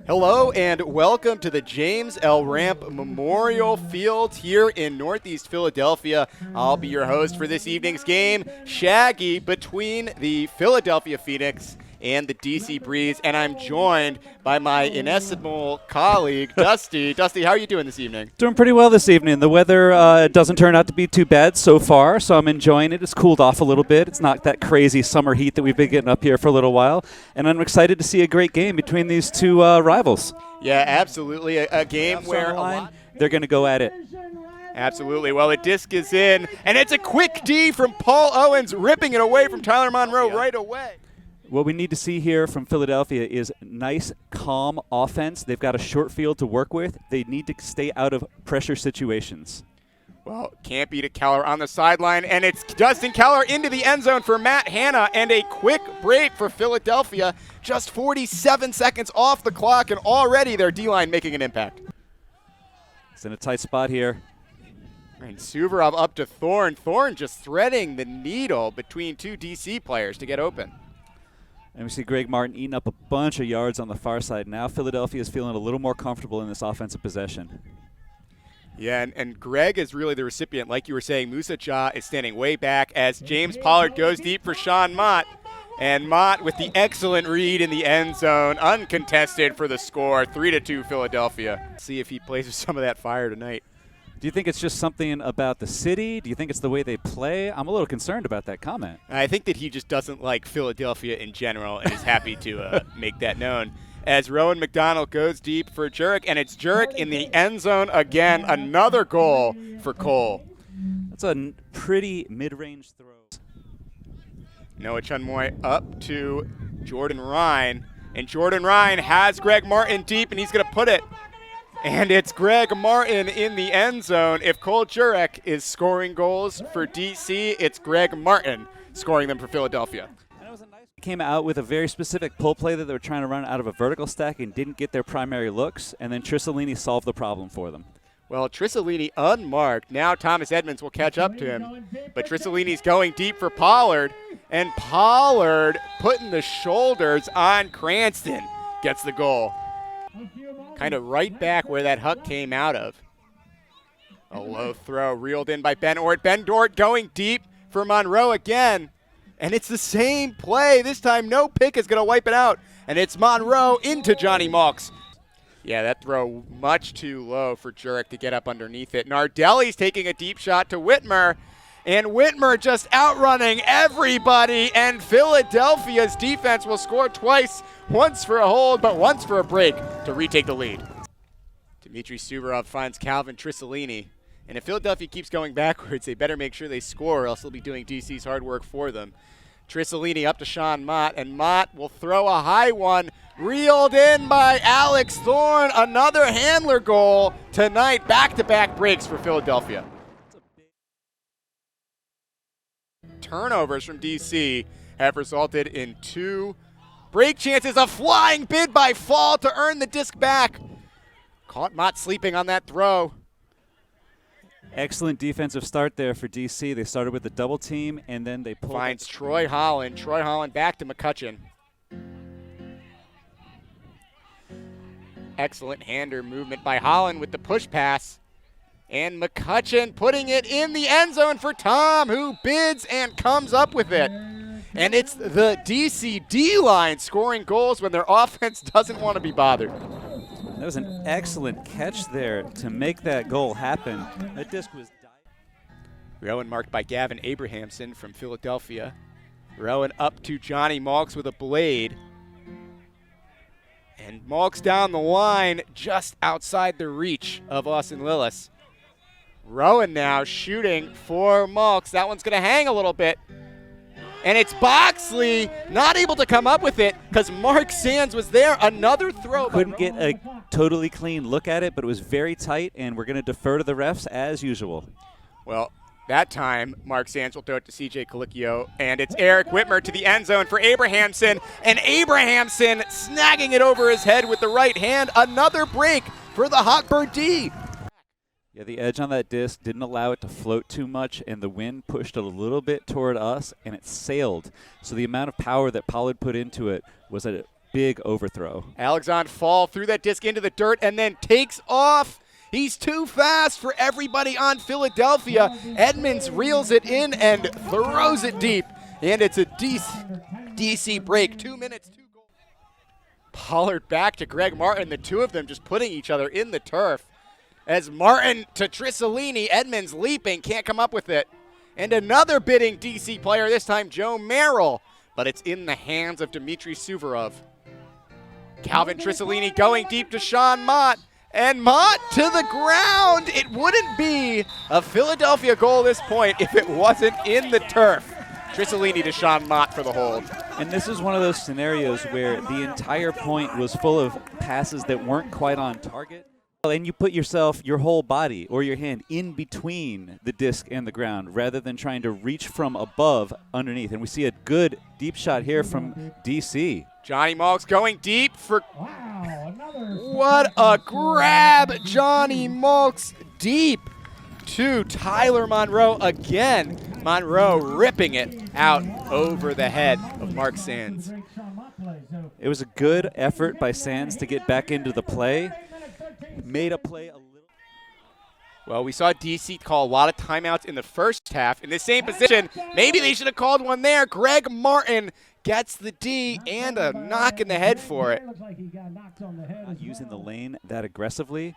Hello and welcome to the James L. Ramp Memorial Field here in Northeast Philadelphia. I'll be your host for this evening's game, Shaggy, between the Philadelphia Phoenix and the DC Breeze, and I'm joined by my inestimable colleague, Dusty. Dusty, how are you doing this evening? Doing pretty well this evening. The weather doesn't turn out to be too bad so far, so I'm enjoying it. It's cooled off a little bit. It's not that crazy summer heat that we've been getting up here for a little while, and I'm excited to see a great game between these two rivals. Yeah, absolutely. A game where they're going to go at it. Absolutely. Well, the disc is in, and it's a quick D from Paul Owens, ripping it away from Tyler Monroe right away. What we need to see here from Philadelphia is nice, calm offense. They've got a short field to work with. They need to stay out of pressure situations. Well, can't beat it. Keller on the sideline, and it's Dustin Keller into the end zone for Matt Hanna, and a quick break for Philadelphia. Just 47 seconds off the clock, and already their D-line making an impact. It's in a tight spot here. And Suvorov up to Thorne. Thorne just threading the needle between two DC players to get open. And we see Greg Martin eating up a bunch of yards on the far side. Now Philadelphia is feeling a little more comfortable in this offensive possession. Yeah, and Greg is really the recipient. Like you were saying, Musa Jah is standing way back as James Pollard goes deep for Sean Mott. And Mott with the excellent read in the end zone, uncontested for the score, 3-2 Philadelphia. See if he plays with some of that fire tonight. Do you think it's just something about the city? Do you think it's the way they play? I'm a little concerned about that comment. I think that he just doesn't like Philadelphia in general and is happy to make that known. As Rowan McDonald goes deep for Jurek, and it's Jurek in the end zone again. Another goal for Cole. That's a pretty mid-range throw. Noah Chunmoy up to Jordan Ryan, and Jordan Ryan has Greg Martin deep, and he's going to put it. And it's Greg Martin in the end zone. If Cole Jurek is scoring goals for DC, it's Greg Martin scoring them for Philadelphia. Came out with a very specific pull play that they were trying to run out of a vertical stack and didn't get their primary looks, and then Trissolini solved the problem for them. Well, Trissolini unmarked. Now Thomas Edmonds will catch up to him. But Trissolini's going deep for Pollard, and Pollard putting the shoulders on Cranston. Gets the goal. Kind of right back where that huck came out of. A low throw reeled in by Ben Dort. Ben Dort going deep for Monroe again. And it's the same play. This time no pick is going to wipe it out. And it's Monroe into Johnny Malks. Yeah, that throw much too low for Jurek to get up underneath it. Nardelli's taking a deep shot to Whitmer. And Whitmer just outrunning everybody. And Philadelphia's defense will score twice. Once for a hold, but once for a break to retake the lead. Dmitry Suvorov finds Calvin Trissolini. And if Philadelphia keeps going backwards, they better make sure they score, or else they'll be doing DC's hard work for them. Trissolini up to Sean Mott, and Mott will throw a high one. Reeled in by Alex Thorne. Another handler goal tonight. Back-to-back breaks for Philadelphia. Turnovers from DC have resulted in two break chances. A flying bid by Fall to earn the disc back. Caught Mott sleeping on that throw. Excellent defensive start there for DC. They started with the double team, and then they pulled. Finds Troy Holland. Troy Holland back to McCutcheon. Excellent hander movement by Holland with the push pass. And McCutcheon putting it in the end zone for Tom, who bids and comes up with it. And it's the DC D-line scoring goals when their offense doesn't want to be bothered. That was an excellent catch there to make that goal happen. That disc was Rowan marked by Gavin Abrahamson from Philadelphia. Rowan up to Johnny Malks with a blade. And Malks down the line just outside the reach of Austin Lillis. Rowan now shooting for Malks. That one's going to hang a little bit. And it's Boxley not able to come up with it because Mark Sands was there. Another throw. Couldn't get a totally clean look at it, but it was very tight, and we're going to defer to the refs as usual. Well, that time, Mark Sands will throw it to C.J. Colicchio, and it's Eric Whitmer to the end zone for Abrahamson, and Abrahamson snagging it over his head with the right hand. Another break for the Hawkbird D. Yeah, the edge on that disc didn't allow it to float too much, and the wind pushed it a little bit toward us, and it sailed. So the amount of power that Pollard put into it was a big overthrow. Alexandre Fall threw that disc into the dirt and then takes off. He's too fast for everybody on Philadelphia. Edmonds reels it in and throws it deep. And it's a DC break. 2 minutes, 2 goals. Pollard back to Greg Martin. The two of them just putting each other in the turf. As Martin to Trissolini. Edmonds leaping, can't come up with it. And another bidding DC player, this time Joe Merrill. But it's in the hands of Dmitry Suvorov. Calvin Trissolini going deep to Sean Mott. And Mott to the ground. It wouldn't be a Philadelphia goal this point if it wasn't in the turf. Trissolini to Sean Mott for the hold. And this is one of those scenarios where the entire point was full of passes that weren't quite on target. And you put your whole body or your hand in between the disc and the ground rather than trying to reach from above underneath. And we see a good deep shot here from DC. Johnny Malks going deep for... What a grab! Johnny Malks deep to Tyler Monroe again. Monroe ripping it out over the head of Mark Sands. It was a good effort by Sands to get back into the play. Made a play a little. Well, we saw DC call a lot of timeouts in the first half. In the same position, maybe they should have called one there. Greg Martin gets the D and a knock in the head for it. Not using the lane that aggressively,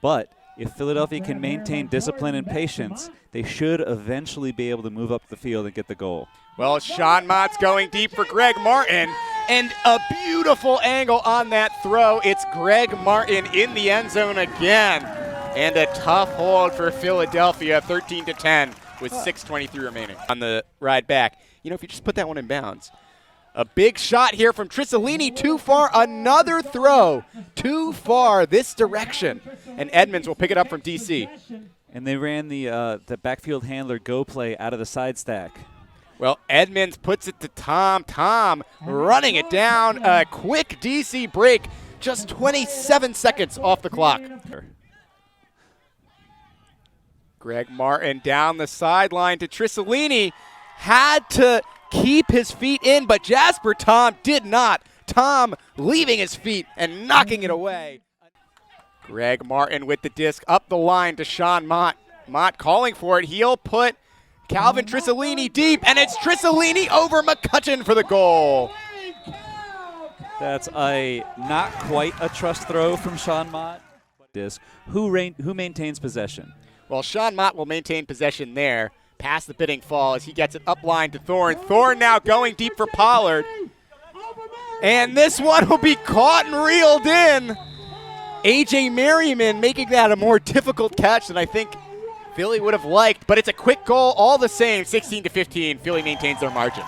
but if Philadelphia can maintain discipline and patience, they should eventually be able to move up the field and get the goal. Well, Sean Mott's going deep for Greg Martin, and a beautiful angle on that throw. It's Greg Martin in the end zone again, and a tough hold for Philadelphia, 13-10 with 6:23 remaining on the ride back. You know, if you just put that one in bounds. A big shot here from Trissolini, too far, another throw, too far this direction. And Edmonds will pick it up from DC. And they ran the backfield handler go play out of the side stack. Well, Edmonds puts it to Tom. Tom running it down, a quick DC break, just 27 seconds off the clock. Greg Martin down the sideline to Trissolini, had to keep his feet in, but Jasper Tom did not. Tom leaving his feet and knocking it away. Greg Martin with the disc up the line to Sean Mott. Mott calling for it. He'll put Calvin Trissolini deep, and it's Trissolini over McCutcheon for the goal. That's a not quite a trust throw from Sean Mott. Disc. Who maintains possession? Well, Sean Mott will maintain possession there. Past the bidding fall as he gets it up line to Thorne. Thorne now going deep for Pollard. And this one will be caught and reeled in. A.J. Merriman making that a more difficult catch than I think Philly would have liked. But it's a quick goal all the same, 16-15. Philly maintains their margin.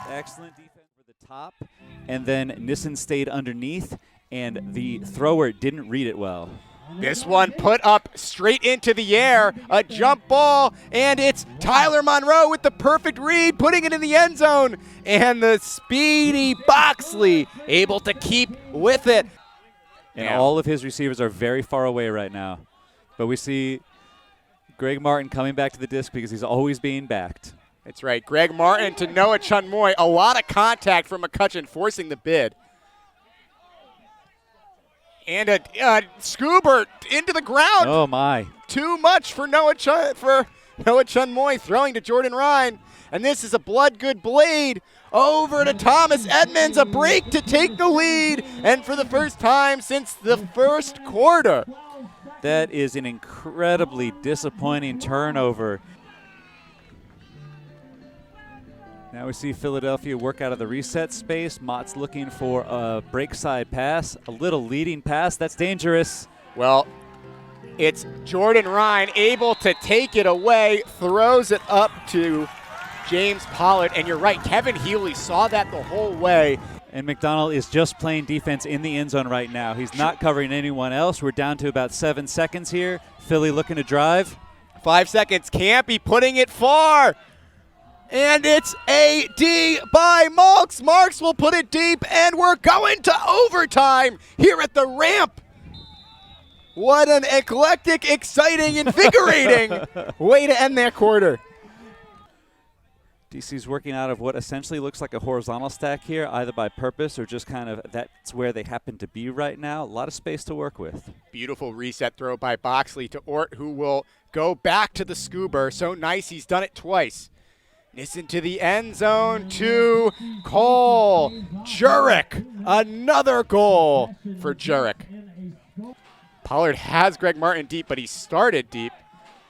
Excellent defense for the top. And then Nissen stayed underneath, and the thrower didn't read it well. This one put up straight into the air, a jump ball, and it's Tyler Monroe with the perfect read, putting it in the end zone, and the speedy Boxley able to keep with it. And all of his receivers are very far away right now. But we see Greg Martin coming back to the disc because he's always being backed. That's right. Greg Martin to Noah Chunmoy. A lot of contact from McCutcheon forcing the bid. And a Scuba into the ground. Oh, my. Too much for Noah Chunmoy throwing to Jordan Ryan. And this is a blood good blade over to Thomas Edmonds. A break to take the lead. And for the first time since the first quarter. That is an incredibly disappointing turnover. Now we see Philadelphia work out of the reset space. Mott's looking for a break side pass, a little leading pass. That's dangerous. Well, it's Jordan Ryan able to take it away, throws it up to James Pollard. And you're right, Kevin Healy saw that the whole way. And McDonald is just playing defense in the end zone right now. He's not covering anyone else. We're down to about 7 seconds here. Philly looking to drive. 5 seconds. Campy putting it far. And it's a D by Marks. Marks will put it deep, and we're going to overtime here at the ramp. What an eclectic, exciting, invigorating way to end that quarter. DC's working out of what essentially looks like a horizontal stack here, either by purpose or just kind of that's where they happen to be right now. A lot of space to work with. Beautiful reset throw by Boxley to Ort, who will go back to the Scuba. So nice, he's done it twice. Nissen to the end zone to Cole. Jurek, another goal for Jurek. Pollard has Greg Martin deep, but he started deep.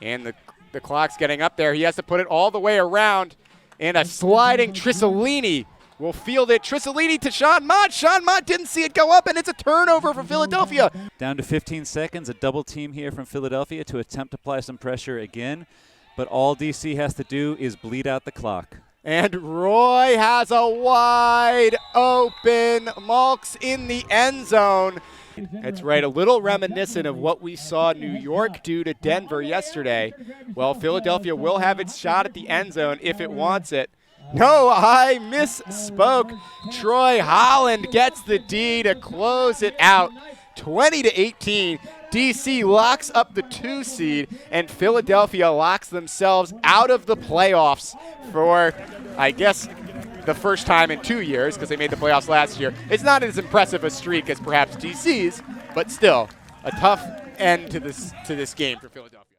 And the clock's getting up there. He has to put it all the way around. And a sliding Trissolini will field it. Trissolini to Sean Mott. Sean Mott didn't see it go up, and it's a turnover for Philadelphia. Down to 15 seconds, a double team here from Philadelphia to attempt to apply some pressure again. But all DC has to do is bleed out the clock. And Roy has a wide open Malks in the end zone. That's right, a little reminiscent of what we saw New York do to Denver yesterday. Well, Philadelphia will have its shot at the end zone if it wants it. No, I misspoke. Troy Holland gets the D to close it out. 20-18. DC locks up the 2 seed, and Philadelphia locks themselves out of the playoffs for, I guess, the first time in 2 years, because they made the playoffs last year. It's not as impressive a streak as perhaps DC's, but still a tough end to this game for Philadelphia.